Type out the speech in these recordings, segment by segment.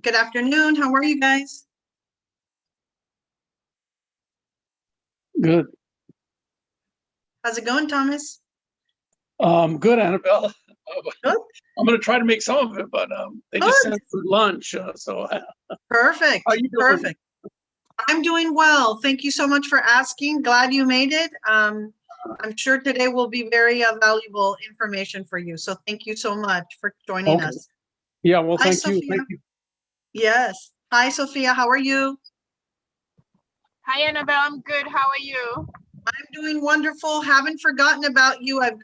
Good afternoon. How are you guys? Good. How's it going, Thomas? Good, Annabelle. Good. I'm going to try to make some of it, but they just Good. sent for lunch. Perfect. How you doing? Perfect. I'm doing well. Thank you so much for asking. Glad you made it. I'm sure today will be very valuable information for you. So thank you so much for joining Okay. us. Yeah, well, Hi, thank you. Sophia. Thank you. Yes. Hi, Sophia. How are you? Hi, Annabelle. I'm good. How are you? I'm doing wonderful. Haven't forgotten about you. I've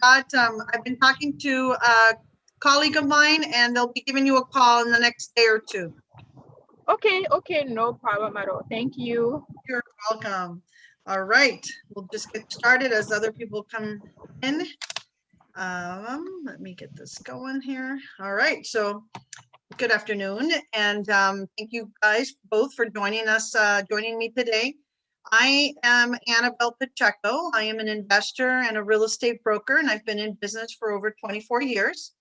been talking to a colleague of mine, and they'll be giving you a call in the next day or two. Okay, no problem at all. Thank you. You're welcome. All right, we'll just get started as other people come in. Let me get this going here. All right, so good afternoon, and thank you guys both for joining us, joining me today. I am Annabelle Pacheco. I am an investor and a real estate broker, and I've been in business for over 24 years.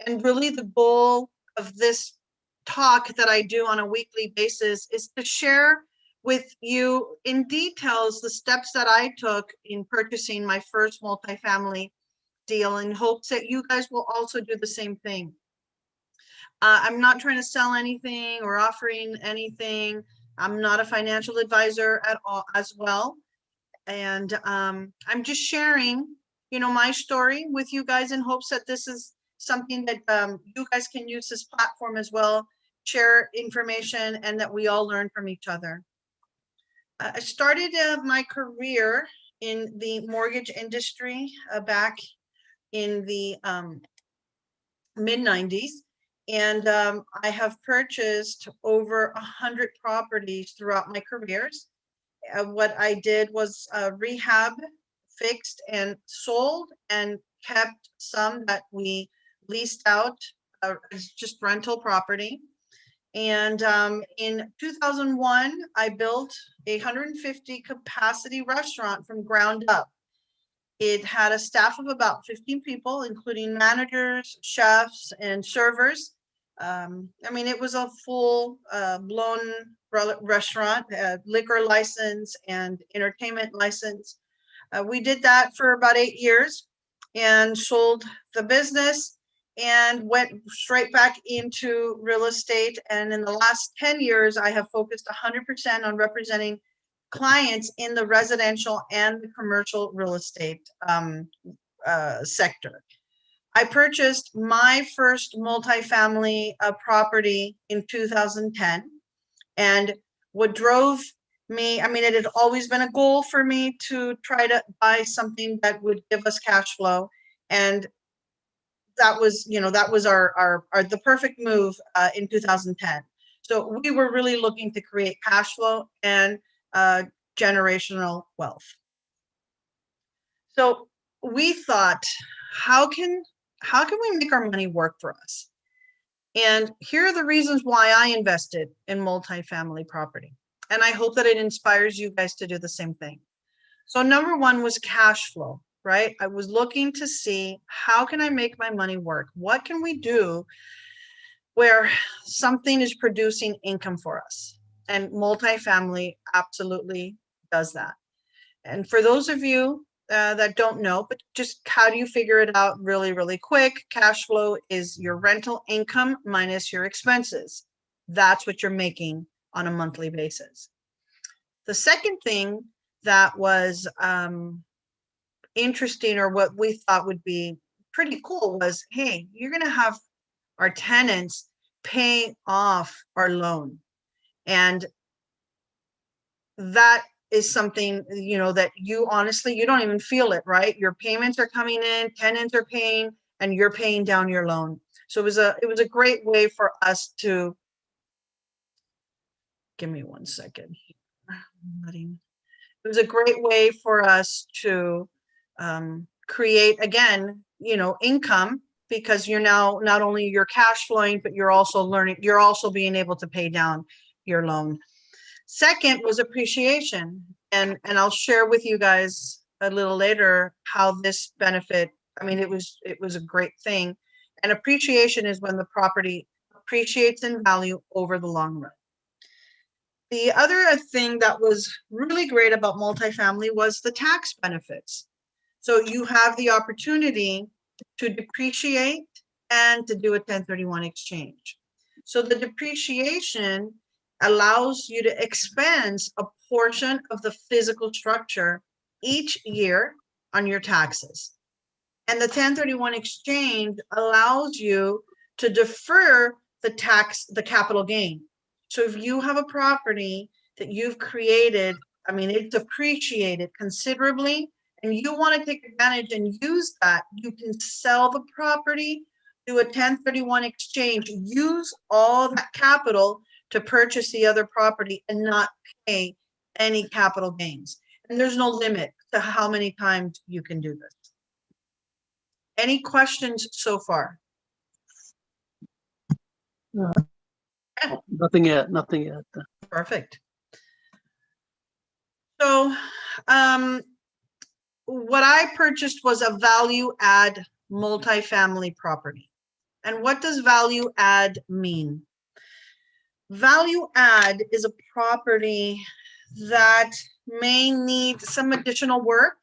And really the goal of this talk that I do on a weekly basis is to share with you in details the steps that I took in purchasing my first multifamily deal in hopes that you guys will also do the same thing. I'm not trying to sell anything or offering anything. I'm not a financial advisor at all as well. And I'm just sharing, my story with you guys in hopes that this is something that you guys can use this platform as well, share information, and that we all learn from each other. I started my career in the mortgage industry back in the mid-90s. And I have purchased over 100 properties throughout my careers. What I did was rehab, fixed, and sold, and kept some that we leased out as just rental property. And in 2001, I built a 150 capacity restaurant from ground up. It had a staff of about 15 people, including managers, chefs, and servers. It was a full blown restaurant, liquor license and entertainment license. We did that for about 8 years and sold the business and went straight back into real estate. And in the last 10 years, I have focused 100% on representing clients in the residential and the commercial real estate sector. I purchased my first multifamily property in 2010, and what drove me, it had always been a goal for me to try to buy something that would give us cash flow, and that was our the perfect move in 2010. So we were really looking to create cash flow and generational wealth. So we thought, how can we make our money work for us? And here are the reasons why I invested in multifamily property. And I hope that it inspires you guys to do the same thing. So number one was cash flow, right? I was looking to see, how can I make my money work? What can we do where something is producing income for us? And multifamily absolutely does that. And for those of you that don't know, but just how do you figure it out really, really quick? Cash flow is your rental income minus your expenses. That's what you're making on a monthly basis. The second thing that was interesting, or what we thought would be pretty cool, was, hey, you're going to have our tenants pay off our loan. And that is something, that you honestly, you don't even feel it, right? Your payments are coming in, tenants are paying, and you're paying down your loan. So it was a great way for us to, give me 1 second. It was a great way for us to create, again, income, because you're now not only you're cash flowing, but you're also being able to pay down your loan. Second was appreciation. And I'll share with you guys a little later how this benefit, it was a great thing. And appreciation is when the property appreciates in value over the long run. The other thing that was really great about multifamily was the tax benefits. So you have the opportunity to depreciate and to do a 1031 exchange. So the depreciation allows you to expense a portion of the physical structure each year on your taxes. And the 1031 exchange allows you to defer the capital gain. So if you have a property that you've created, I mean, it's appreciated considerably, and you want to take advantage and use that, you can sell the property, do a 1031 exchange, use all that capital to purchase the other property and not pay any capital gains. And there's no limit to how many times you can do this. Any questions so far? Nothing yet, nothing yet. Perfect. So what I purchased was a value add multifamily property. And what does value add mean? Value add is a property that may need some additional work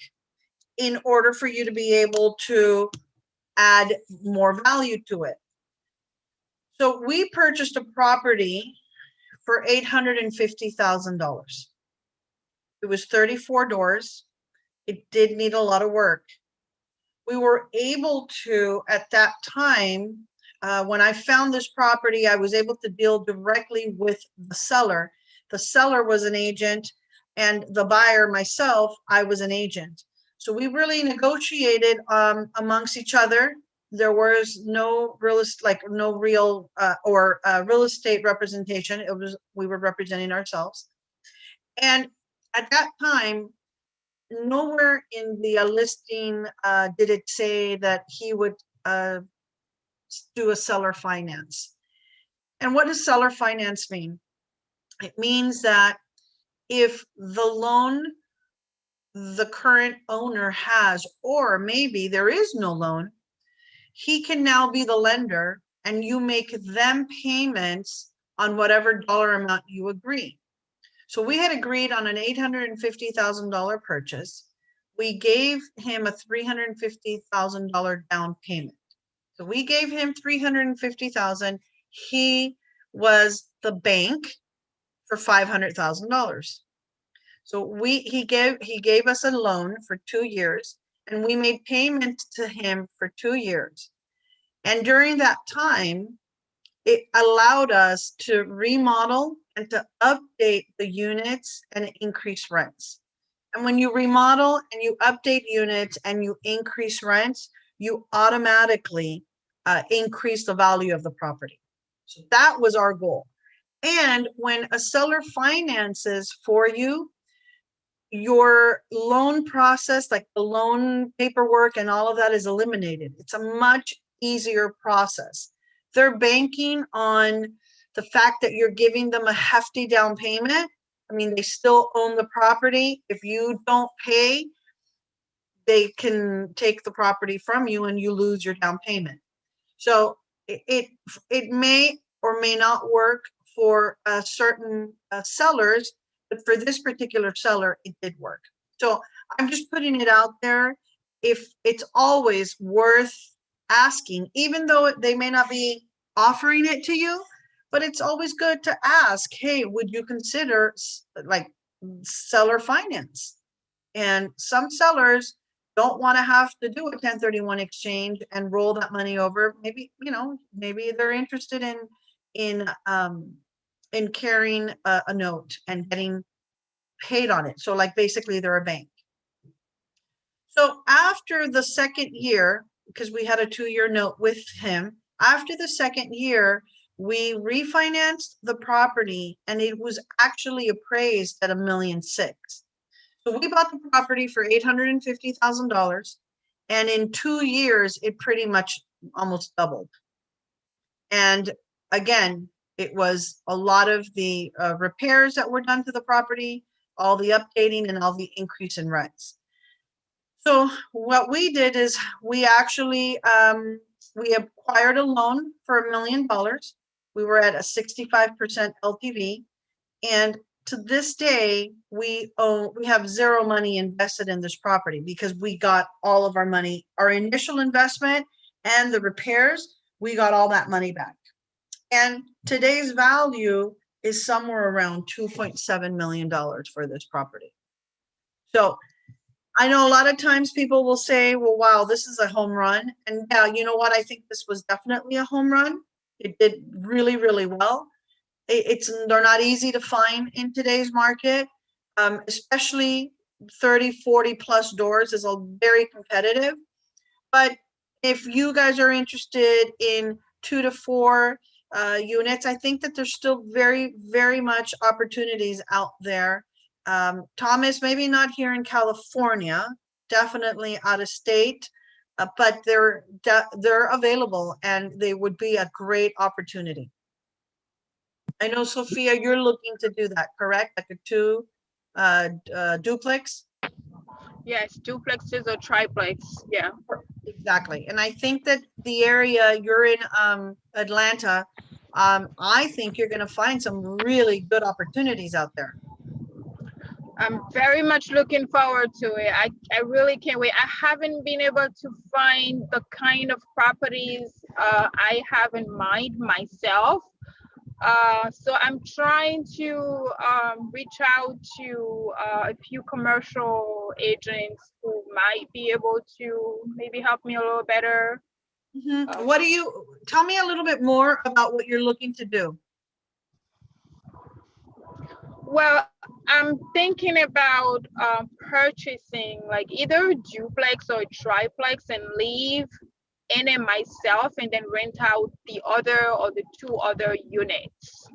in order for you to be able to add more value to it. So we purchased a property for $850,000. It was 34 doors. It did need a lot of work. We were able to, at that time, when I found this property, I was able to deal directly with the seller. The seller was an agent, and the buyer, myself, I was an agent. So we really negotiated amongst each other. There was no real estate representation. We were representing ourselves. And at that time, nowhere in the listing did it say that he would do a seller finance. And what does seller finance mean? It means that if the loan the current owner has, or maybe there is no loan, he can now be the lender and you make them payments on whatever dollar amount you agree. So we had agreed on an $850,000 purchase. We gave him a $350,000 down payment. So we gave him $350,000. He was the bank for $500,000. So he gave us a loan for 2 years, and we made payment to him for 2 years. And during that time, it allowed us to remodel and to update the units and increase rents. And when you remodel and you update units and you increase rents, you automatically increase the value of the property. So that was our goal. And when a seller finances for you, your loan process, like the loan paperwork and all of that, is eliminated. It's a much easier process. They're banking on the fact that you're giving them a hefty down payment. I mean, they still own the property. If you don't pay, they can take the property from you and you lose your down payment. So it may or may not work for certain sellers, but for this particular seller, it did work. So I'm just putting it out there. If it's always worth asking, even though they may not be offering it to you, but it's always good to ask, hey, would you consider like seller finance? And some sellers don't want to have to do a 1031 exchange and roll that money over. Maybe, maybe they're interested in carrying a note and getting paid on it. So like basically they're a bank. So after the second year, because we had a 2-year note with him, after the second year, we refinanced the property and it was actually appraised at $1.6 million. So we bought the property for $850,000, and in 2 years, it pretty much almost doubled. And again, it was a lot of the repairs that were done to the property, all the updating, and all the increase in rents. So what we did is we actually we acquired a loan for $1 million. we were at a 65% LTV. And to this day, we have zero money invested in this property because we got all of our money, our initial investment and the repairs, we got all that money back. And today's value is somewhere around $2.7 million for this property. So I know a lot of times people will say, well, wow, this is a home run. And yeah, you know what? I think this was definitely a home run. It did really, really well. They're not easy to find in today's market, especially 30, 40 plus doors is very competitive. But if you guys are interested in 2 to 4 units, I think that there's still very, very much opportunities out there. Thomas, maybe not here in California, definitely out of state, but they're available and they would be a great opportunity. I know, Sophia, you're looking to do that, correct? Like a 2 duplex? Yes, duplexes or triplex. Yeah. Exactly. And I think that the area you're in, Atlanta, I think you're going to find some really good opportunities out there. I'm very much looking forward to it. I really can't wait. I haven't been able to find the kind of properties I have in mind myself. So I'm trying to reach out to a few commercial agents who might be able to maybe help me a little better. Tell me a little bit more about what you're looking to do. Well, I'm thinking about purchasing like either a duplex or a triplex and live in it myself and then rent out the other or the 2 other units.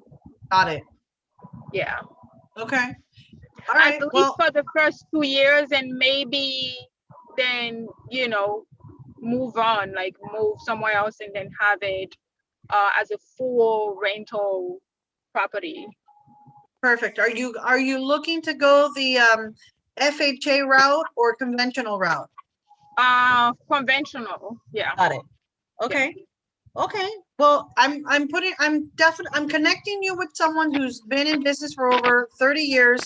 Got it. Yeah. Okay. All right. At least for the first 2 years, and maybe then, you know, move on, like move somewhere else and then have it as a full rental property. Perfect. Are you looking to go the FHA route or conventional route? Conventional. Yeah. Got it. Okay. Yeah. Okay. Well, I'm connecting you with someone who's been in business for over 30 years,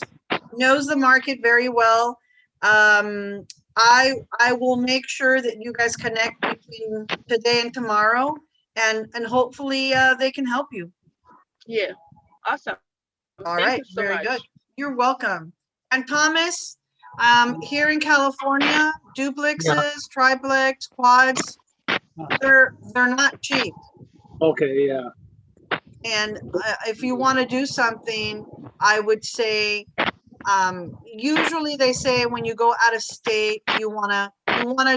knows the market very well. I will make sure that you guys connect between today and tomorrow, and hopefully they can help you. Yeah. Awesome. All Thank right. you so Very much. good. You're welcome. And Thomas, here in California, duplexes, triplex, quads, they're not cheap. Okay, yeah. And if you want to do something, I would say, usually they say when you go out of state, you wanna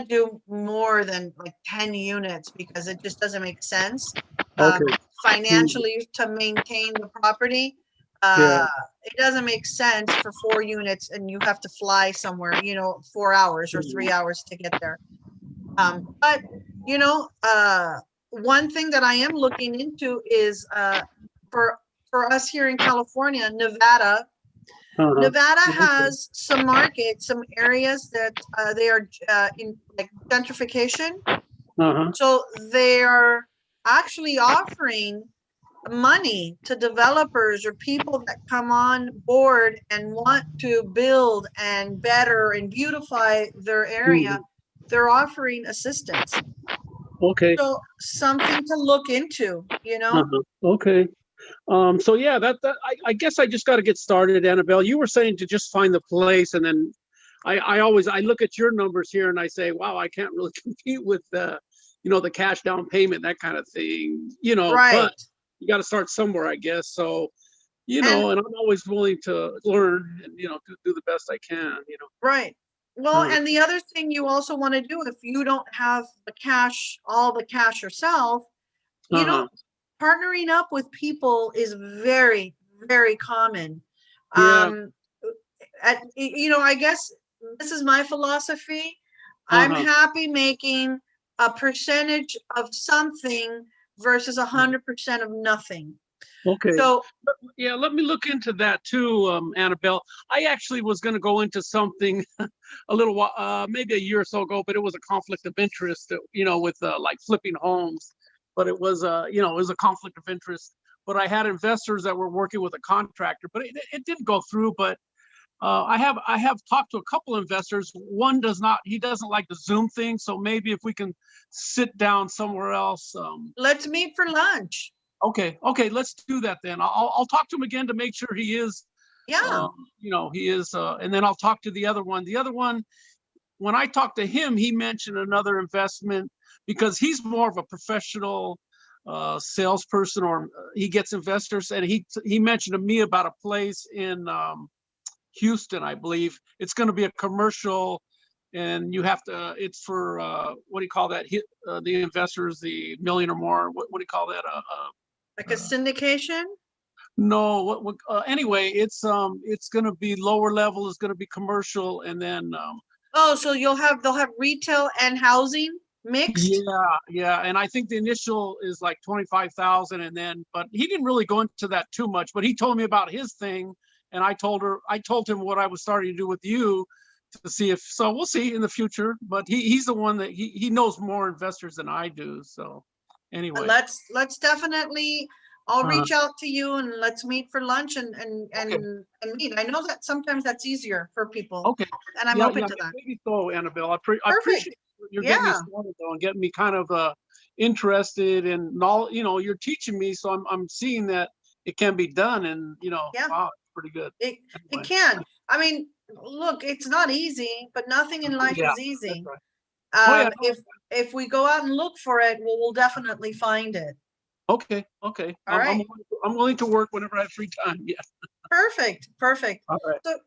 do more than like 10 units because it just doesn't make sense Okay. financially to maintain the property. Yeah. It doesn't make sense for 4 units and you have to fly somewhere, 4 hours or 3 hours to get there. But one thing that I am looking into is for us here in California, Nevada. Nevada has some markets, some areas that they are in like gentrification. So they are actually offering money to developers or people that come on board and want to build and better and beautify their area. They're offering assistance. Okay. So something to look into, Okay. So yeah, I guess I just got to get started, Annabelle. You were saying to just find the place, and then I look at your numbers here and I say, wow, I can't really compete with the cash down payment, that kind of thing, Right. But you got to start somewhere, I guess. So, and I'm always willing to learn and, do the best I can, Right. Well, and the other thing you also want to do if you don't have all the cash yourself, partnering up with people is very, very common. Yeah. I guess this is my philosophy. I'm happy making a percentage of something versus 100% of nothing. Okay. So yeah, let me look into that too, Annabelle. I actually was going to go into something a little while, maybe a year or so ago, but it was a conflict of interest, with like flipping homes. But it was, it was a conflict of interest. but I had investors that were working with a contractor, but it didn't go through. But I have talked to a couple investors. One he doesn't like the Zoom thing. So maybe if we can sit down somewhere else. Let's meet for lunch. Okay, let's do that then. I'll talk to him again to make sure he is, Yeah. he is, and then I'll talk to the other one. The other one, when I talked to him, he mentioned another investment because he's more of a professional salesperson, or he gets investors, and he mentioned to me about a place in Houston, I believe. It's going to be a commercial, and you have to. It's for what do you call that? The investors, the million or more. What do you call that? Like a syndication? No. Anyway, it's going to be lower level. It's going to be commercial, and then. Oh, so they'll have retail and housing mixed? Yeah, and I think the initial is like 25,000, and then, but he didn't really go into that too much. But he told me about his thing, and I told him what I was starting to do with you, to see if, so we'll see in the future. But he's the one that he knows more investors than I do. So anyway, Let's definitely. I'll reach out to you and let's meet for lunch and meet. I know that sometimes that's easier for people. Okay. And I'm open to that. Maybe so, Annabelle. I Perfect. appreciate you're getting me started though, and getting me kind of interested in knowledge. You're teaching me, so I'm seeing that it can be done, and wow, it's pretty good. It can. I mean, look, it's not easy, but nothing in life is easy. Right. If we go out and look for it, we'll definitely find it. Okay. All right. I'm willing to work whenever I have free time. Yeah. Perfect. All right. So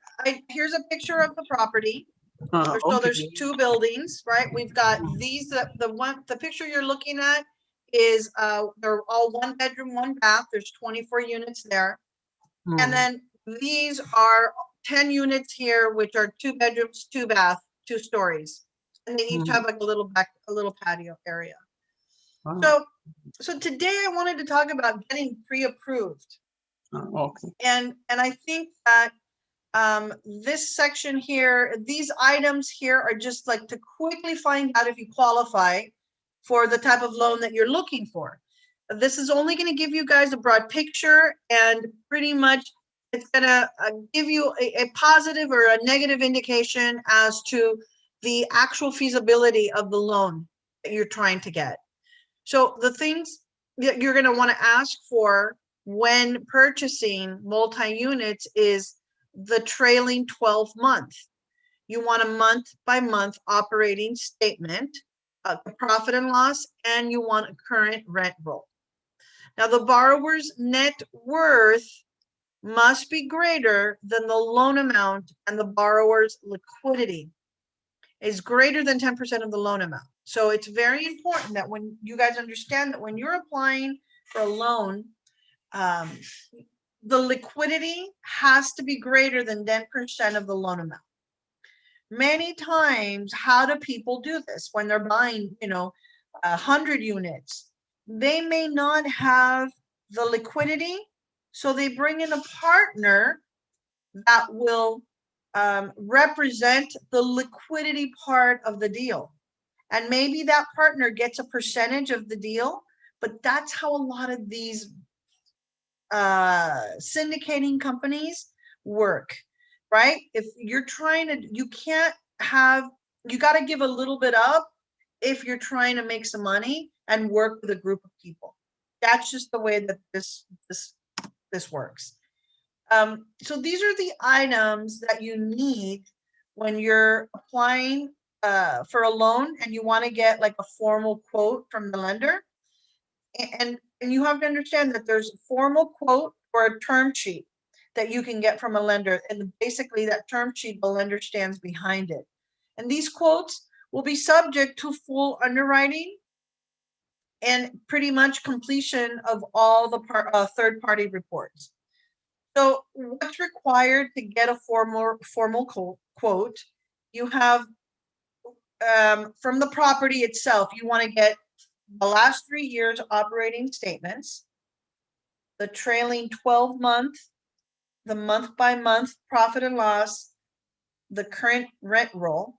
here's a picture of the property. So Okay. there's two buildings, right? We've got these, the picture you're looking at is they're all 1 bedroom, 1 bath. There's 24 units there. And then these are 10 units here, which are 2 bedrooms, 2 bath, 2 stories. And they each have like a little patio area. So today I wanted to talk about getting pre-approved. Okay. And I think that this section here, these items here are just like to quickly find out if you qualify for the type of loan that you're looking for. This is only going to give you guys a broad picture, and pretty much it's going to give you a positive or a negative indication as to the actual feasibility of the loan that you're trying to get. So the things that you're going to want to ask for when purchasing multi-units is the trailing 12 month. You want a month-by-month operating statement, a profit and loss, and you want a current rent roll. Now, the borrower's net worth must be greater than the loan amount, and the borrower's liquidity is greater than 10% of the loan amount. So it's very important that when you guys understand that when you're applying for a loan, the liquidity has to be greater than 10% of the loan amount. Many times, how do people do this when they're buying, 100 units? They may not have the liquidity, so they bring in a partner that will represent the liquidity part of the deal. And maybe that partner gets a percentage of the deal, but that's how a lot of these syndicating companies work, right? If you're trying to, you got to give a little bit up if you're trying to make some money and work with a group of people. That's just the way that this works. So these are the items that you need when you're applying for a loan and you want to get like a formal quote from the lender. And you have to understand that there's a formal quote or a term sheet that you can get from a lender. And basically that term sheet, the lender stands behind it. And these quotes will be subject to full underwriting and pretty much completion of all the third-party reports. So what's required to get a formal quote? You have from the property itself, you want to get the last 3 years operating statements, the trailing 12 month, the month-by-month profit and loss, the current rent roll.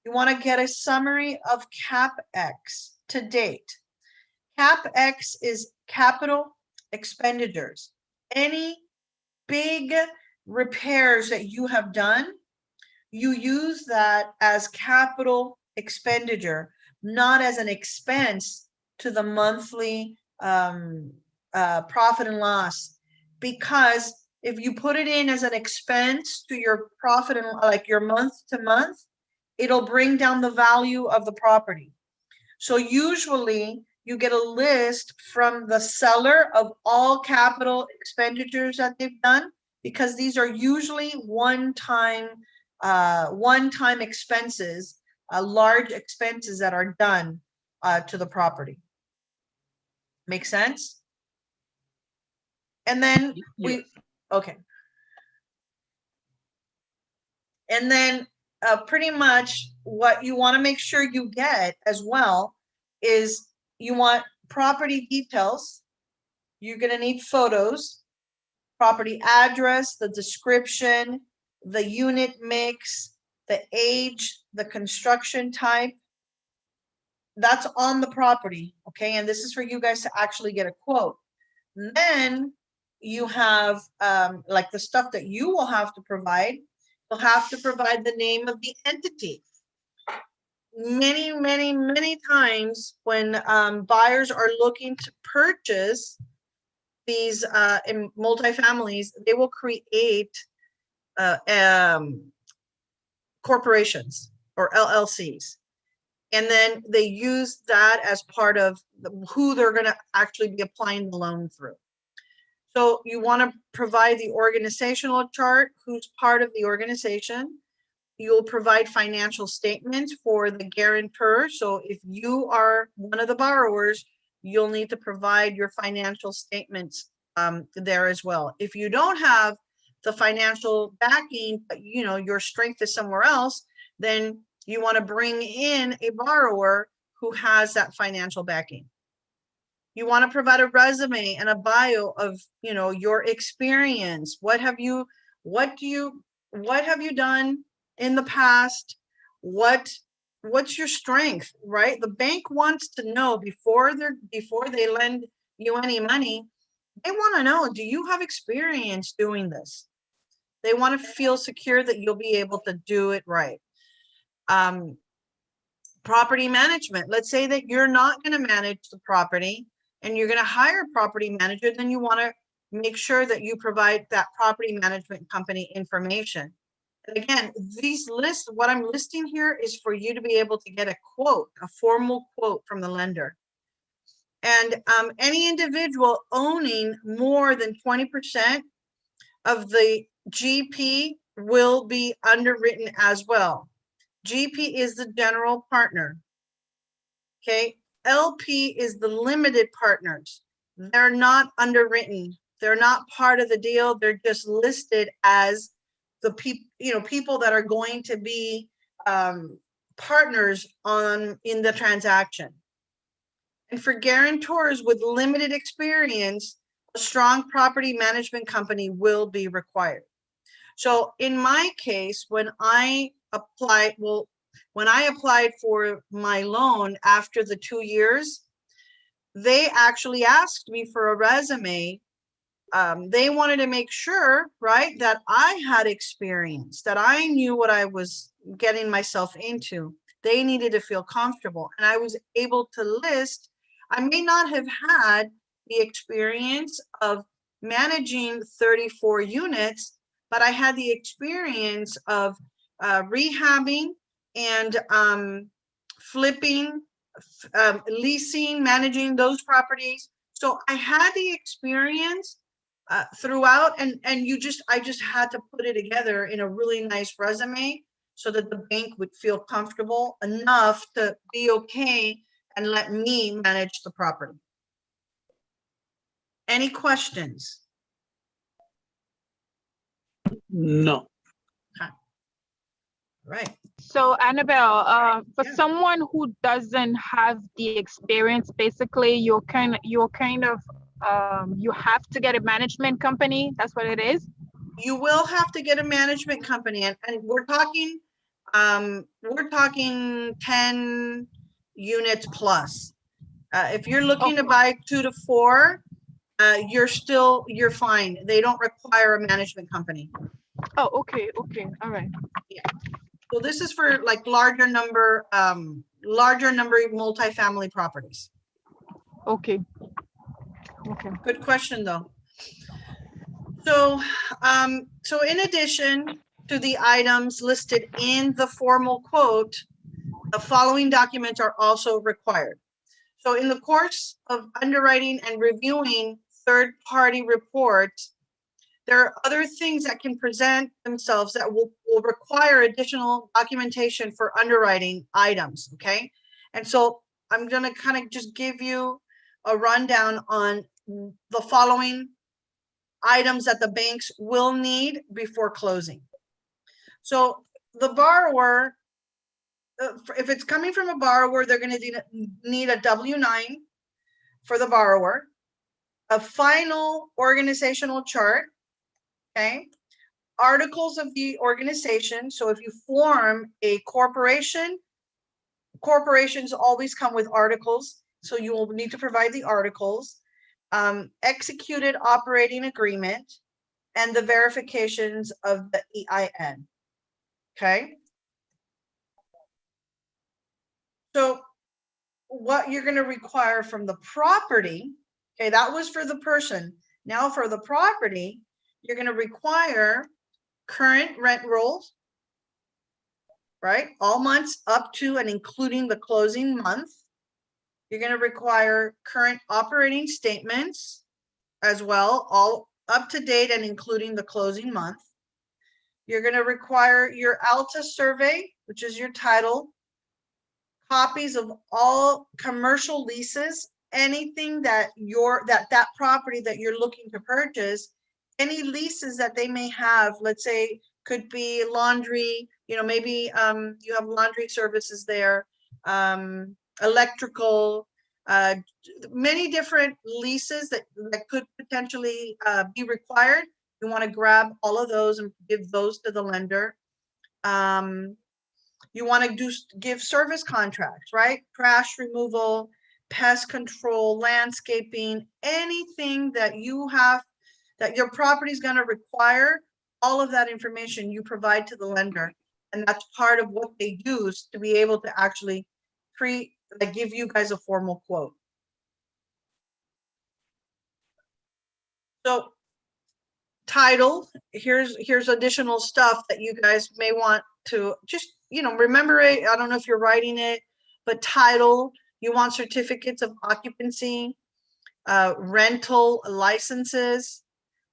You want to get a summary of CapEx to date. CapEx is capital expenditures, any big repairs that you have done, you use that as capital expenditure, not as an expense to the monthly profit and loss. Because if you put it in as an expense to your profit and like your month to month, it'll bring down the value of the property. So usually you get a list from the seller of all capital expenditures that they've done, because these are usually one-time expenses, large expenses that are done to the property. Make sense? And then okay. And then pretty much what you want to make sure you get as well is you want property details. You're going to need photos, property address, the description, the unit mix, the age, the construction type. That's on the property, okay? And this is for you guys to actually get a quote. And then you have like the stuff that you will have to provide. You'll have to provide the name of the entity. Many times when buyers are looking to purchase these in multifamilies, they will create corporations or LLCs. And then they use that as part of who they're going to actually be applying the loan through. So you want to provide the organizational chart, who's part of the organization. You'll provide financial statements for the guarantor. So if you are one of the borrowers, you'll need to provide your financial statements there as well. If you don't have the financial backing, but you know your strength is somewhere else, then you want to bring in a borrower who has that financial backing. You want to provide a resume and a bio of, you know, your experience. What have you done in the past? What's your strength, right? The bank wants to know before they lend you any money. They want to know, do you have experience doing this? They want to feel secure that you'll be able to do it right. Property management. Let's say that you're not going to manage the property and you're going to hire a property manager, then you want to make sure that you provide that property management company information. And again, these lists, what I'm listing here is for you to be able to get a quote, a formal quote from the lender. And any individual owning more than 20% of the GP will be underwritten as well. GP is the general partner. Okay, LP is the limited partners. They're not underwritten. They're not part of the deal. They're just listed as the people that are going to be partners in the transaction. And for guarantors with limited experience, a strong property management company will be required. So in my case, when I applied for my loan after the 2 years, they actually asked me for a resume. They wanted to make sure, right, that I had experience, that I knew what I was getting myself into. They needed to feel comfortable. And I was able to list, I may not have had the experience of managing 34 units, but I had the experience of rehabbing and flipping, leasing, managing those properties. So I had the experience throughout, and I just had to put it together in a really nice resume so that the bank would feel comfortable enough to be okay and let me manage the property. Any questions? No. Okay. Right. So Annabelle, for Yeah. someone who doesn't have the experience, basically you have to get a management company. That's what it is. You will have to get a management company, and we're talking 10 units plus. If you're looking to buy 2 to 4, you're fine. They don't require a management company. Oh, okay, okay, all right. So this is for like larger number multifamily properties. Okay. Okay. Good question though. So, so in addition to the items listed in the formal quote, the following documents are also required. So in the course of underwriting and reviewing third-party reports, there are other things that can present themselves that will require additional documentation for underwriting items, okay? And so I'm gonna kind of just give you a rundown on the following items that the banks will need before closing. So the borrower, if it's coming from a borrower, they're gonna need a W-9 for the borrower, a final organizational chart, okay? Articles of the organization. So if you form a corporation, corporations always come with articles. So you will need to provide the articles, executed operating agreement, and the verifications of the EIN. Okay. So what you're going to require from the property, okay, that was for the person. Now for the property, you're going to require current rent rolls, right? All months up to and including the closing month. You're going to require current operating statements as well, all up to date and including the closing month. You're going to require your ALTA survey, which is your title, copies of all commercial leases, anything that that property that you're looking to purchase, any leases that they may have, let's say could be laundry, you know, maybe you have laundry services there, electrical, many different leases that could potentially be required. You want to grab all of those and give those to the lender. You want to give service contracts, right? Trash removal, pest control, landscaping, anything that you have that your property is going to require, all of that information you provide to the lender. And that's part of what they use to be able to actually give you guys a formal quote. So title, here's additional stuff that you guys may want to just, you know, remember it. I don't know if you're writing it, but title, you want certificates of occupancy, rental licenses,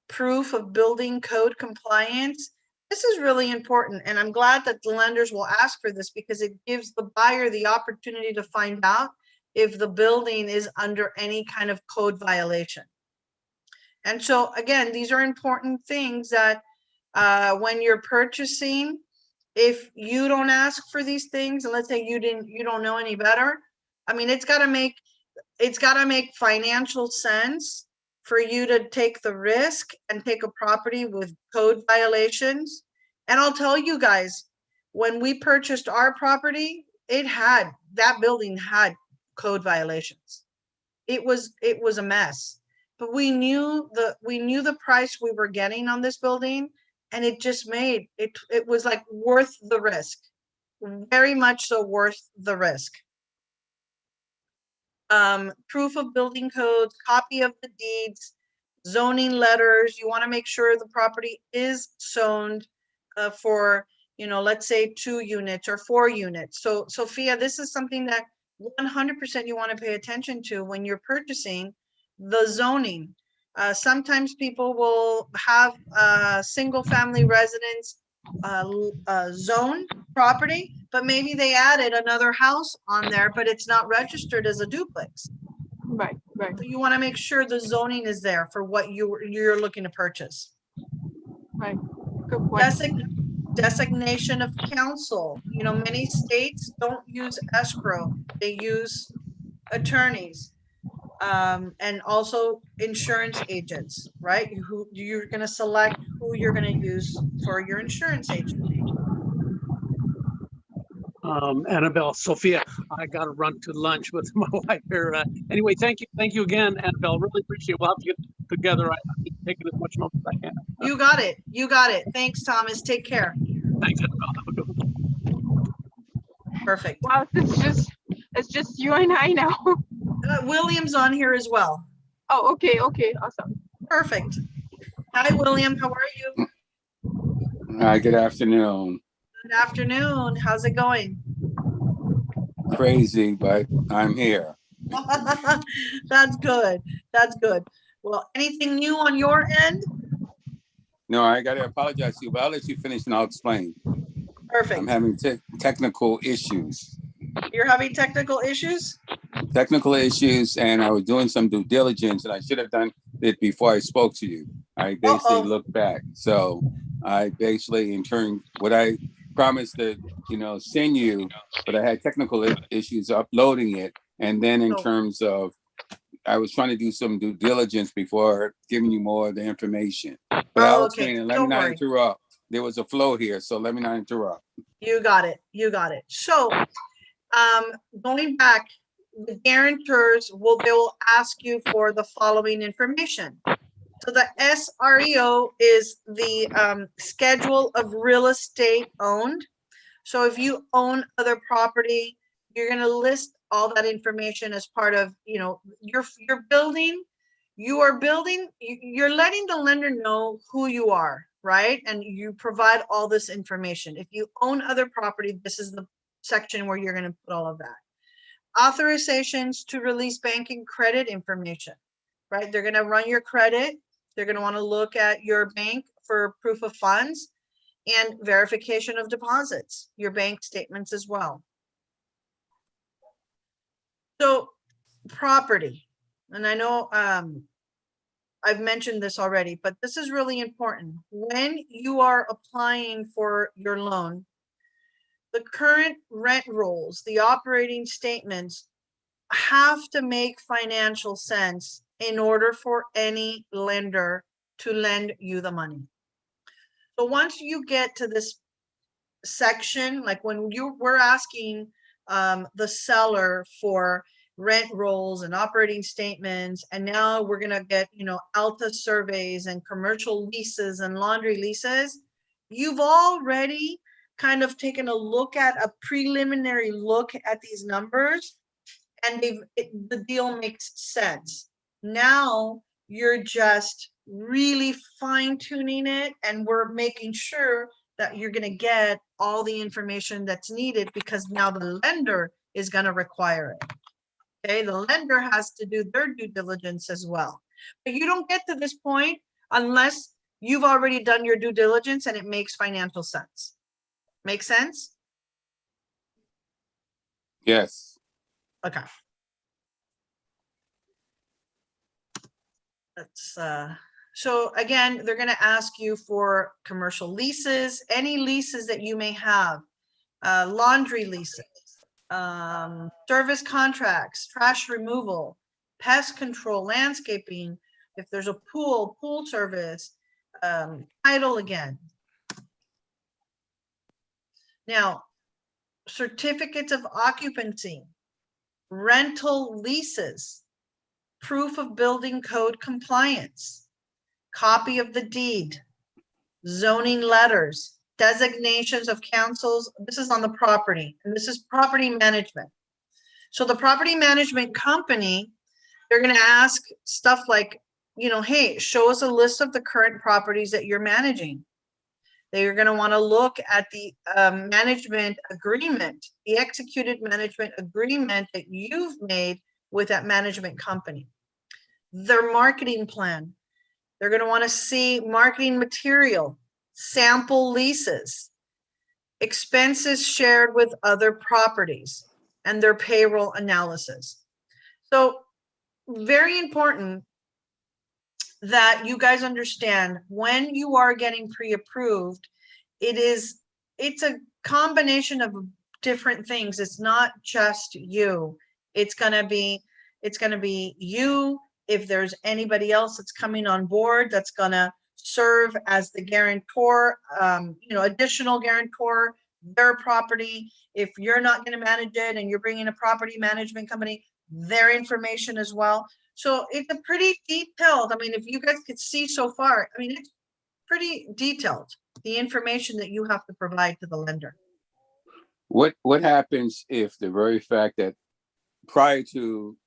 proof of building code compliance. This is really important, and I'm glad that the lenders will ask for this because it gives the buyer the opportunity to find out if the building is under any kind of code violation. And so again, these are important things that when you're purchasing, if you don't ask for these things, and let's say you don't know any better, I mean, it's got to make financial sense for you to take the risk and take a property with code violations. And I'll tell you guys, when we purchased our property, that building had code violations. It was a mess, but we knew the price we were getting on this building, and it just made it was like worth the risk, very much so worth the risk. Proof of building codes, copy of the deeds, zoning letters. You want to make sure the property is zoned for, you know, let's say 2 units or 4 units. So Sophia, this is something that 100% you want to pay attention to when you're purchasing the zoning. Sometimes people will have single family residence zone property, but maybe they added another house on there, but it's not registered as a duplex. Right. So you want to make sure the zoning is there for what you're looking to purchase. Right. Good point. Designation of counsel. You know, many states don't use escrow; they use attorneys, and also insurance agents. Right? Who you're going to select who you're going to use for your insurance agent. Annabelle, Sophia, I got to run to lunch with my wife here. Anyway, thank you again, Annabelle. Really appreciate it. We'll have to together. I keep taking as much notes as I can. You got it. You got it. Thanks, Thomas. Take care. Thanks, Annabelle. Have a good one. Perfect. Wow, it's just you and I now. William's on here as well. Oh, okay, awesome. Perfect. Hi, William. How are you? Hi, good afternoon. Good afternoon. How's it going? Crazy, but I'm here. That's good. That's good. Well, anything new on your end? No, I got to apologize to you, but I'll let you finish and I'll explain. Perfect. I'm having technical issues. You're having technical issues? Technical issues, and I was doing some due diligence, and I should have done it before I spoke to you. I basically looked back. So I basically, in turn, what I promised to, send you, but I had technical issues uploading it. And then in terms of, I was trying to do some due diligence before giving you more of the information. But I'll explain it. Let me not interrupt. There was a flow here, so let me not interrupt. You got it. You got it. So going back, the guarantors they will ask you for the following information. So the SREO is the schedule of real estate owned. So if you own other property, you're going to list all that information as part of, your building. You're letting the lender know who you are, right? And you provide all this information. If you own other property, this is the section where you're going to put all of that. Authorizations to release banking credit information, right? They're going to run your credit. They're going to want to look at your bank for proof of funds and verification of deposits, your bank statements as well. So property, and I know I've mentioned this already, but this is really important. When you are applying for your loan, the current rent rolls, the operating statements have to make financial sense in order for any lender to lend you the money. So once you get to this section, like when we're asking the seller for rent rolls and operating statements, and now we're going to get, ALTA surveys and commercial leases and laundry leases, you've already kind of taken a look at a preliminary look at these numbers, and the deal makes sense. Now you're just really fine-tuning it, and we're making sure that you're going to get all the information that's needed, because now the lender is going to require it. Okay, the lender has to do their due diligence as well. But you don't get to this point unless you've already done your due diligence and it makes financial sense. Make sense? Yes. Okay. That's so again, they're going to ask you for commercial leases, any leases that you may have, laundry leases, service contracts, trash removal, pest control, landscaping, if there's a pool service, title again. Now, certificates of occupancy, rental leases, proof of building code compliance, copy of the deed, zoning letters, designations of councils. This is on the property, and this is property management. So the property management company, they're going to ask stuff like, hey, show us a list of the current properties that you're managing. They're going to want to look at the management agreement, the executed management agreement that you've made with that management company. Their marketing plan. They're going to want to see marketing material, sample leases, expenses shared with other properties, and their payroll analysis. So very important that you guys understand, when you are getting pre-approved, it's a combination of different things. It's not just you. It's going to be you. If there's anybody else that's coming on board that's going to serve as the guarantor, additional guarantor, their property. If you're not going to manage it and you're bringing a property management company, their information as well. So it's a pretty detailed, I mean, if you guys could see so far, I mean, it's pretty detailed, the information that you have to provide to the lender. What happens if the very fact that prior to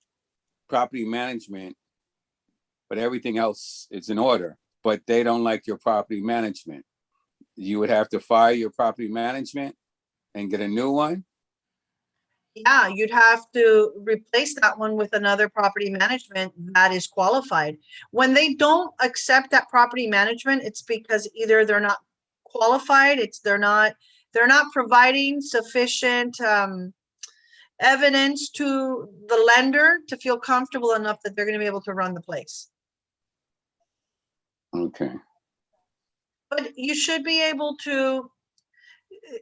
property management, but everything else is in order, but they don't like your property management? You would have to fire your property management and get a new one? Yeah, you'd have to replace that one with another property management that is qualified. When they don't accept that property management, it's because either they're not qualified, they're not providing sufficient evidence to the lender to feel comfortable enough that they're going to be able to run the place. Okay. But you should be able to,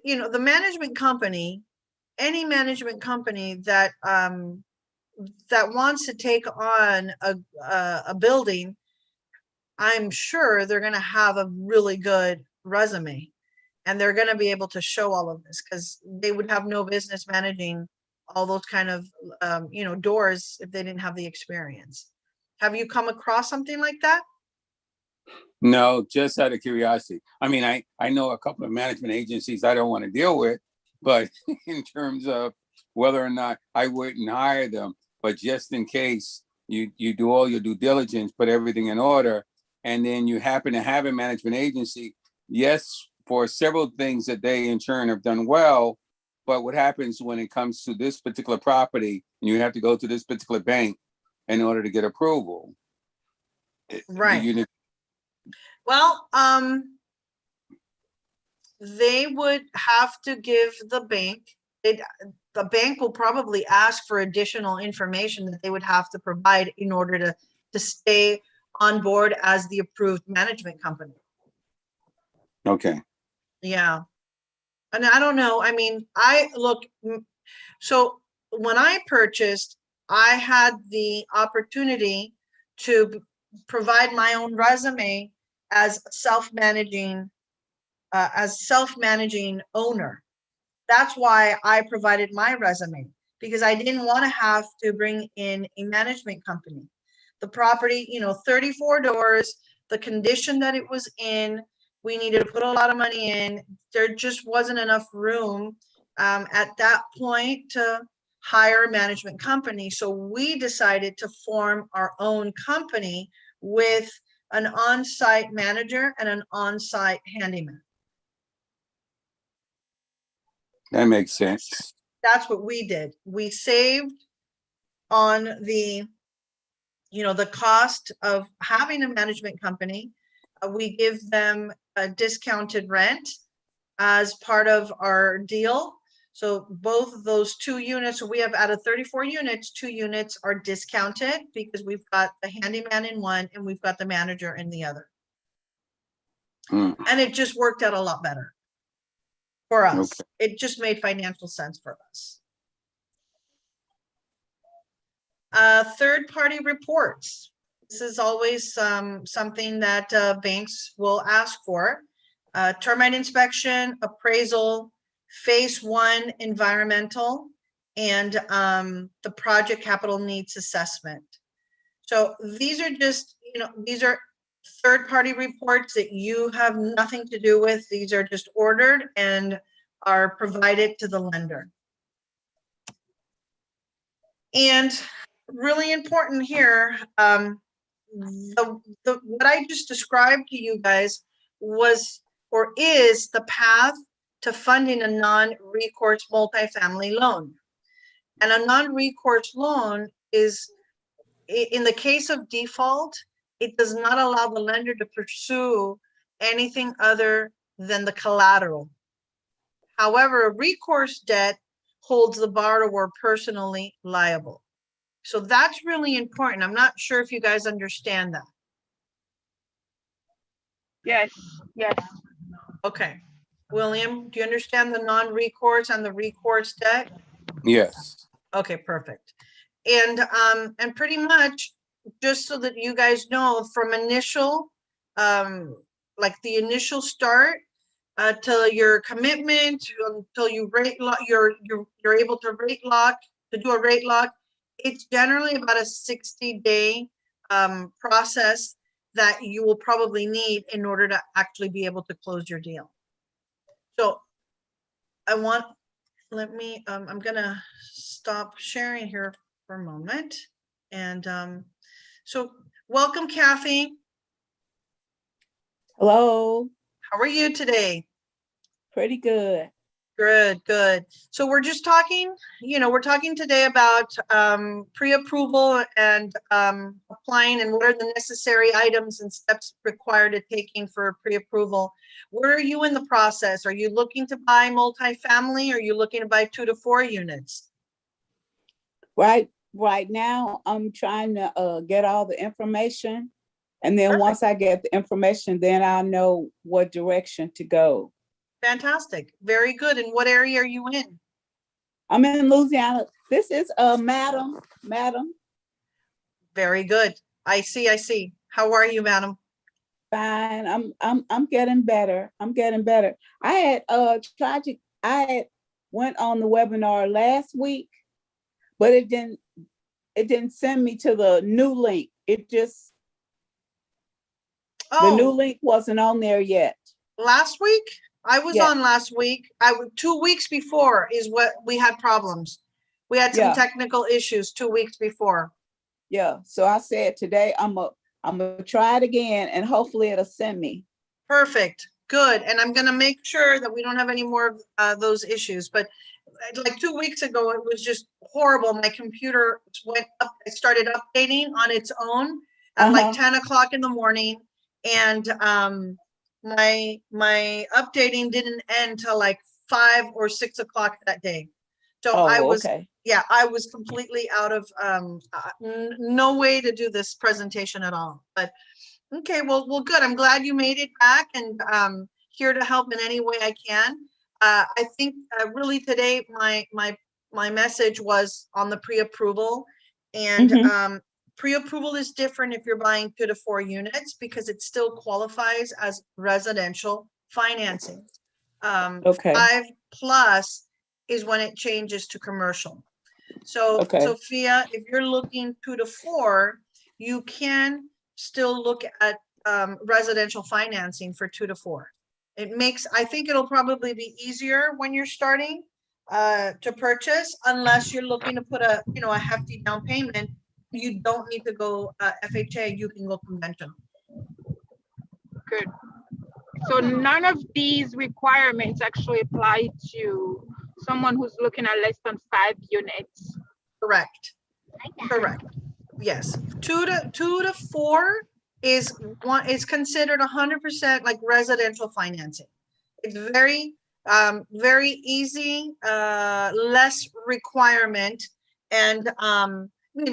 you know, the management company, any management company that that wants to take on a building, I'm sure they're going to have a really good resume, and they're going to be able to show all of this, because they would have no business managing all those kind of you know, doors if they didn't have the experience. Have you come across something like that? No, just out of curiosity. I mean, I know a couple of management agencies I don't want to deal with, but in terms of whether or not I wouldn't hire them, but just in case you do all your due diligence, put everything in order, and then you happen to have a management agency, yes, for several things that they in turn have done well, but what happens when it comes to this particular property and you have to go to this particular bank in order to get approval? Right. Do you, Well, they would have to give the bank, the bank will probably ask for additional information that they would have to provide in order to stay on board as the approved management company. okay. Yeah. And I don't know, I mean, so when I purchased, I had the opportunity to provide my own resume as self-managing owner. That's why I provided my resume, because I didn't want to have to bring in a management company. The property, you know, 34 doors, the condition that it was in, we needed to put a lot of money in. There just wasn't enough room at that point to hire a management company. So we decided to form our own company with an on-site manager and an on-site handyman. That makes sense. That's what we did. We saved on the, you know, the cost of having a management company. We give them a discounted rent as part of our deal. So both of those 2 units, we have out of 34 units, 2 units are discounted because we've got the handyman in one and we've got the manager in the other. And it just worked out a lot better for us. Okay. It just made financial sense for us. Third-party reports. This is always something that banks will ask for. Termite inspection, appraisal, phase 1 environmental, and the project capital needs assessment. So these are just, you know, these are third-party reports that you have nothing to do with. These are just ordered and are provided to the lender. And really important here, what I just described to you guys was or is the path to funding a non-recourse multifamily loan. And a non-recourse loan is, in the case of default, it does not allow the lender to pursue anything other than the collateral. However, a recourse debt holds the borrower personally liable. So that's really important. I'm not sure if you guys understand that. Yes, yes. Okay. William, do you understand the non-recourse and the recourse debt? Yes. Okay, perfect. And pretty much, just so that you guys know, from initial, like the initial start, till your commitment, until you rate lock, you're able to rate lock, to do a rate lock, it's generally about a 60-day process that you will probably need in order to actually be able to close your deal. So I'm gonna stop sharing here for a moment. And so welcome, Kathy. Hello, How are you today? pretty good. Good, good. So we're just talking, we're talking today about pre-approval and applying and what are the necessary items and steps required to taking for pre-approval. Where are you in the process? Are you looking to buy multifamily or are you looking to buy 2 to 4 units? Right now, I'm trying to get all the information. And then Perfect. once I get the information, then I'll know what direction to go. Fantastic. Very good. And what area are you in? I'm in Louisiana. This is Madam. Very good. I see. How are you, madam? Fine. I'm getting better. I had went on the webinar last week, but it didn't send me to the new link. The new link wasn't on there yet. Last week? I was Yes. on last week. 2 weeks before is what we had problems. We had some Yeah. technical issues 2 weeks before. Yeah. So I said today I'm gonna try it again and hopefully it'll send me. Perfect. Good. And I'm going to make sure that we don't have any more of those issues. But like 2 weeks ago, it was just horrible. My computer went up, it started updating on its own at like 10 o'clock in the morning. And my updating didn't end till like 5 or 6 o'clock that day. So I was, Okay. yeah, I was completely out of no way to do this presentation at all. But okay, well, good. I'm glad you made it back and here to help in any way I can. I think really today my message was on the pre-approval, and pre-approval is different if you're buying 2 to 4 units because it still qualifies as residential financing. Okay. 5+ is when it changes to commercial. So Okay. Sophia, if you're looking 2 to 4, you can still look at residential financing for 2 to 4. I think it'll probably be easier when you're starting to purchase, unless you're looking to put a hefty down payment. You don't need to go FHA, you can go conventional. Good. So none of these requirements actually apply to someone who's looking at less than 5 units. Correct. Correct. Yes. 2 to 4 is considered 100% like residential financing. It's very easy, less requirement, and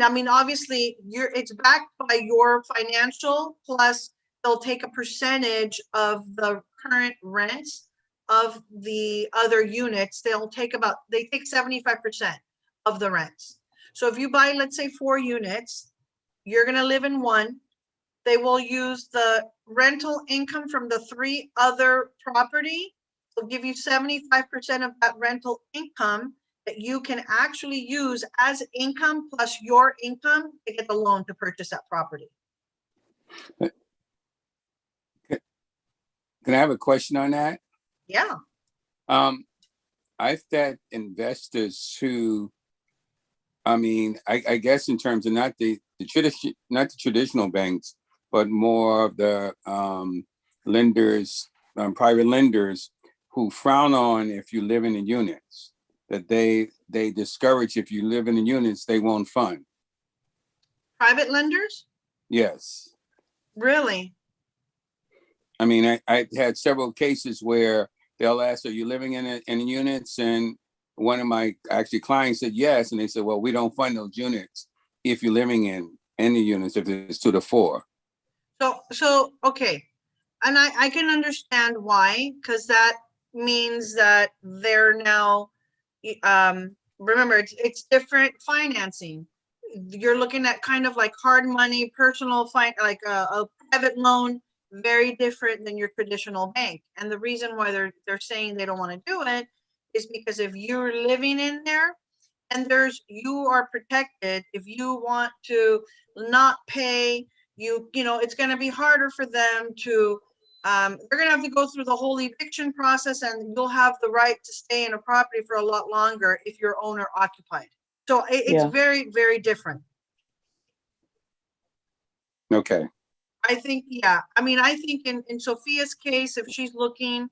I mean obviously it's backed by your financial, plus they'll take a percentage of the current rents of the other units. They take 75% of the rents. So if you buy, let's say 4 units, you're going to live in one. They will use the rental income from the 3 other property. They'll give you 75% of that rental income that you can actually use as income plus your income to get the loan to purchase that property. Can I have a question on that? Yeah. I've had investors who, I guess in terms of not the traditional banks, but more of the lenders, private lenders who frown on if you live in the units, that they discourage if you live in the units, they won't fund. Private lenders? Yes. Really? I mean, I had several cases where they'll ask, are you living in units? And one of my clients said yes. And they said, well, we don't fund those units if you're living in the units, if it's 2 to 4. So okay. And I can understand why, because that means that they're now, remember, it's different financing. You're looking at kind of like hard money, personal like a private loan, very different than your traditional bank. And the reason why they're saying they don't want to do it is because if you're living in there, And you are protected. If you want to not pay, you know, it's going to be harder for them to, they're going to have to go through the whole eviction process, and you'll have the right to stay in a property for a lot longer if you're owner occupied. So it's very, very different. Okay. I think, yeah. I mean, I think in Sophia's case, if she's looking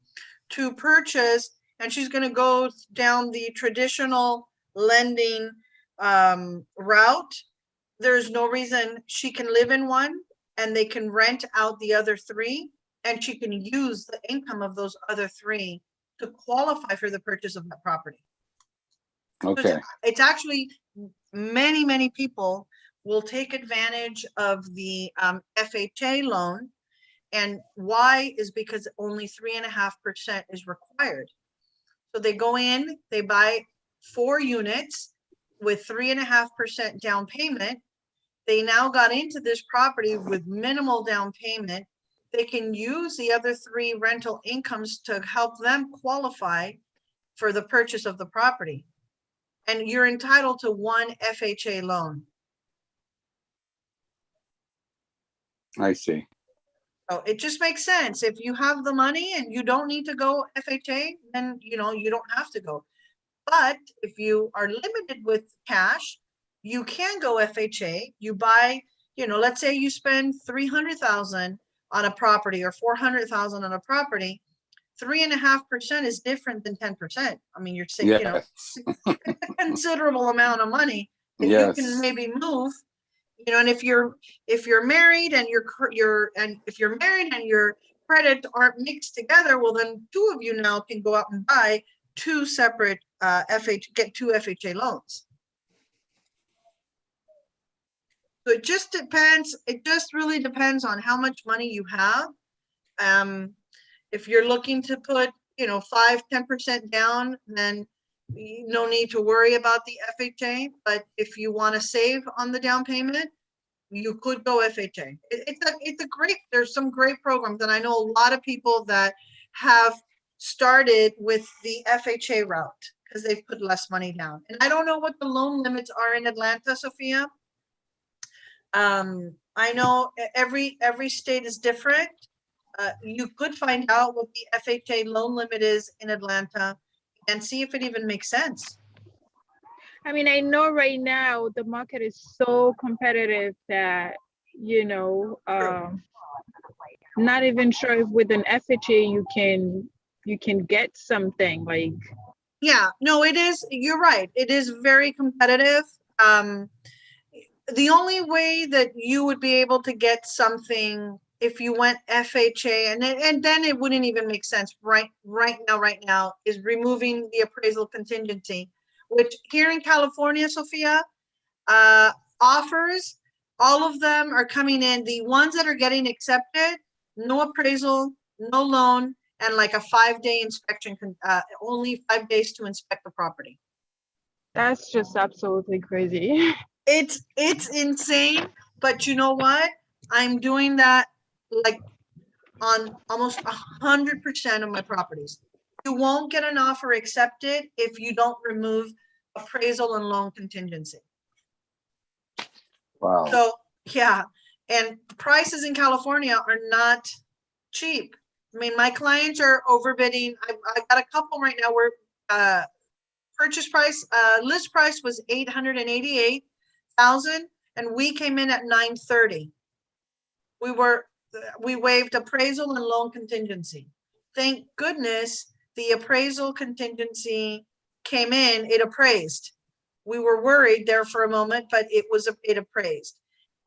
to purchase and she's going to go down the traditional lending route, there's no reason she can live in one and they can rent out the other three, and she can use the income of those other three to qualify for the purchase of that property. Okay. So it's actually many, many people will take advantage of the FHA loan. And why is because only 3.5% is required. So they go in, they buy 4 units with 3.5% down payment. They now got into this property with minimal down payment. They can use the other 3 rental incomes to help them qualify for the purchase of the property. And you're entitled to 1 FHA loan. I see. So it just makes sense. If you have the money and you don't need to go FHA, then you know you don't have to go. But if you are limited with cash, you can go FHA. You buy, you know, let's say you spend $300,000 on a property or $400,000 on a property. 3.5% is different than 10%. I mean, you're saying, you know, it's a considerable amount of money that you can maybe move. You know, and if you're married and if you're married and your credit aren't mixed together, well, then 2 of you now can go out and buy 2 separate get 2 FHA loans. So it just depends. It just really depends on how much money you have. If you're looking to put, you know, 5-10% down, then no need to worry about the FHA. But if you want to save on the down payment, you could go FHA. It's a great, there's some great programs, and I know a lot of people that have started with the FHA route because they've put less money down. And I don't know what the loan limits are in Atlanta, Sophia. I know every state is different. You could find out what the FHA loan limit is in Atlanta and see if it even makes sense. I mean, I know right now the market is so competitive that, you know, not even sure if with an FHA you can get something like. Yeah, no, it is. You're right. It is very competitive. The only way that you would be able to get something if you went FHA, and then it wouldn't even make sense right now is removing the appraisal contingency, which here in California, Sophia, offers, all of them are coming in. The ones that are getting accepted, no appraisal, no loan, and like a 5-day inspection, only 5 days to inspect the property. That's just absolutely crazy. It's insane, but you know what? I'm doing that like on almost 100% of my properties. You won't get an offer accepted if you don't remove appraisal and loan contingency. Wow. So yeah, and prices in California are not cheap. I mean, my clients are overbidding. I've got a couple right now where purchase price, list price was $888,000, and we came in at $930,000. We waived appraisal and loan contingency. Thank goodness the appraisal contingency came in, it appraised. We were worried there for a moment, but it appraised.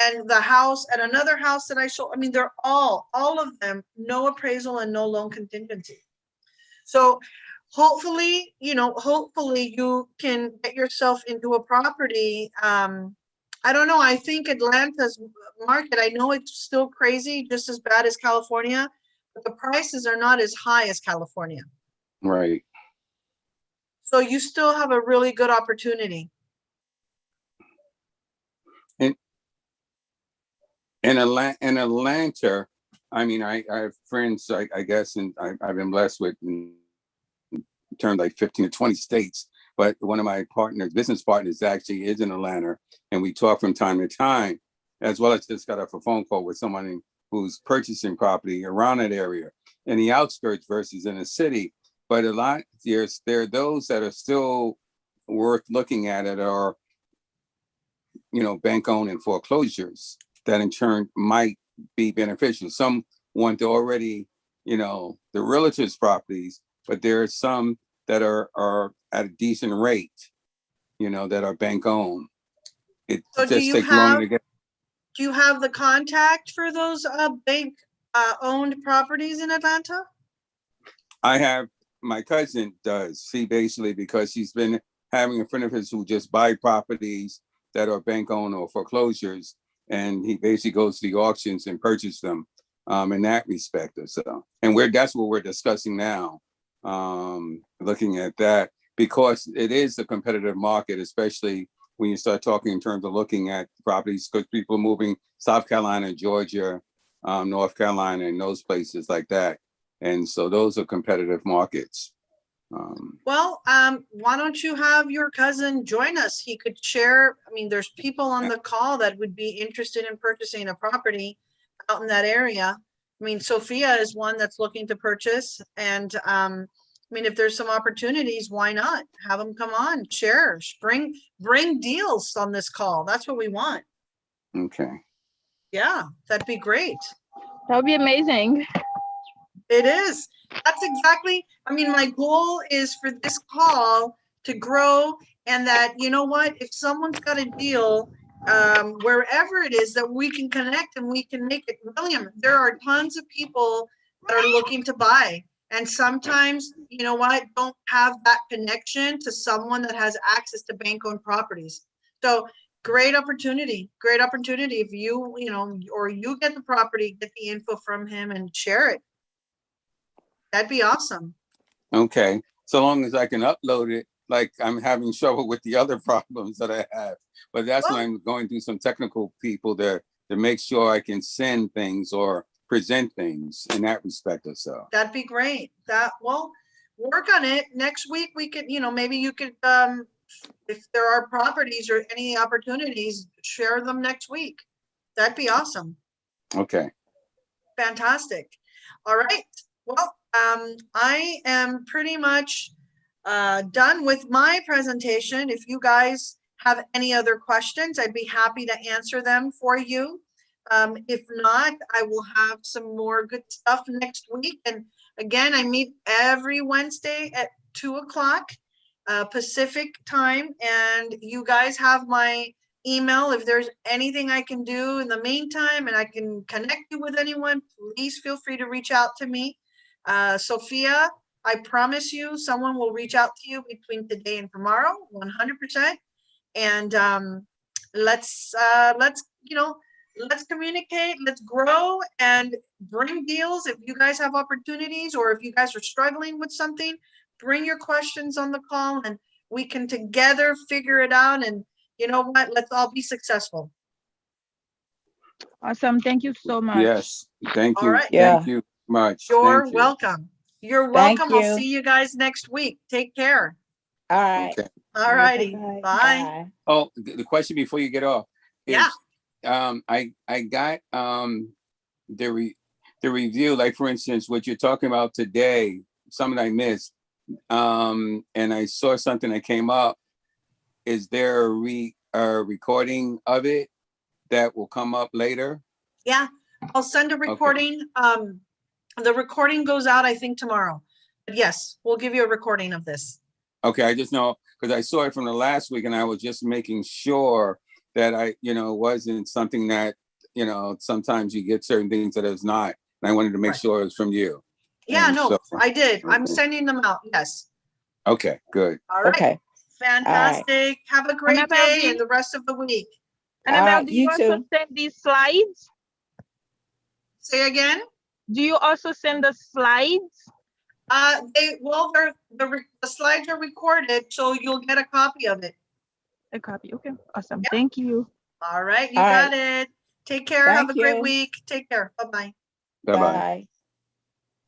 And the house and another house that I showed, I mean, they're all of them, no appraisal and no loan contingency. So hopefully, you know, hopefully you can get yourself into a property. I don't know. I think Atlanta's market, I know it's still crazy, just as bad as California, but the prices are not as high as California. Right. So you still have a really good opportunity. In Atlanta, I mean, I have friends, I guess, and I've been blessed with in terms of like 15 or 20 states. but one of my business partners actually is in Atlanta, and we talk from time to time, as well as just got off a phone call with someone who's purchasing property around that area in the outskirts versus in the city. But there are those that are still worth looking at it, or, bank owned and foreclosures that in turn might be beneficial. Some want to already, the realtors' properties, but there are some that are at a decent rate, that are bank owned. It So just takes longer to get. do you have the contact for those bank owned properties in Atlanta? I have, my cousin does. She basically, because she's been having a friend of his who just buy properties that are bank owned or foreclosures, and he basically goes to the auctions and purchases them in that respect. Or so, and that's what we're discussing now, looking at that, because it is a competitive market, especially when you start talking in terms of looking at properties, because people are moving South Carolina, Georgia, North Carolina, and those places like that. And so those are competitive markets. Well, why don't you have your cousin join us? He could share. I mean, there's people on the call that would be interested in purchasing a property out in that area. I mean, Sophia is one that's looking to purchase. And I mean, if there's some opportunities, why not have them come on, share, bring deals on this call. That's what we want. Okay. Yeah, that'd be great. That would be amazing. It is. That's exactly, I mean, my goal is for this call to grow, and that, you know what, if someone's got a deal, wherever it is, that we can connect and we can make it. William, there are tons of people that are looking to buy. And sometimes, you know what, don't have that connection to someone that has access to bank-owned properties. So great opportunity if you, or you get the property, get the info from him and share it. That'd be awesome. Okay. So long as I can upload it, like I'm having trouble with the other problems that I have. But that's when I'm going through some technical people to make sure I can send things or present things in that respect or so. That'd be great. Work on it. Next week we could, maybe you could, if there are properties or any opportunities, share them next week. That'd be awesome. Okay. Fantastic. All right. Well, I am pretty much done with my presentation. If you guys have any other questions, I'd be happy to answer them for you. If not, I will have some more good stuff next week. And again, I meet every Wednesday at 2:00 Pacific time. And you guys have my email. If there's anything I can do in the meantime and I can connect you with anyone, please feel free to reach out to me. Sophia, I promise you someone will reach out to you between today and tomorrow, 100%. And let's communicate, let's grow and bring deals. If you guys have opportunities, or if you guys are struggling with something, bring your questions on the call and we can together figure it out. And you know what, let's all be successful. Awesome. Thank you so much. Yes. Thank you. All right. Thank you much. You're welcome. You're welcome. I'll see you guys next week. Take care. All right. Okay. All righty. Bye. Bye. Oh, the question before you get off is, I got the review, like for instance, what you're talking about today, something I missed, and I saw something that came up. Is there a recording of it that will come up later? Yeah, I'll send a recording. Okay. The recording goes out, I think, tomorrow. But yes, we'll give you a recording of this. Okay, I just know because I saw it from the last week and I was just making sure that I, wasn't something that, sometimes you get certain things that is not. And I wanted to make sure it was from you. Yeah, and no, I did. Okay. I'm sending them out. Yes. Okay, good. All right. Okay. Fantastic. Right. Have a great day and the rest of the week. Annabelle, do you also send these slides? Say again? Do you also send the slides? The slides are recorded, so you'll get a copy of it. A copy. Okay. Awesome. Yep. Thank you. All right. You got it. Take care. Have a great week. Take care. Bye-bye. Bye-bye.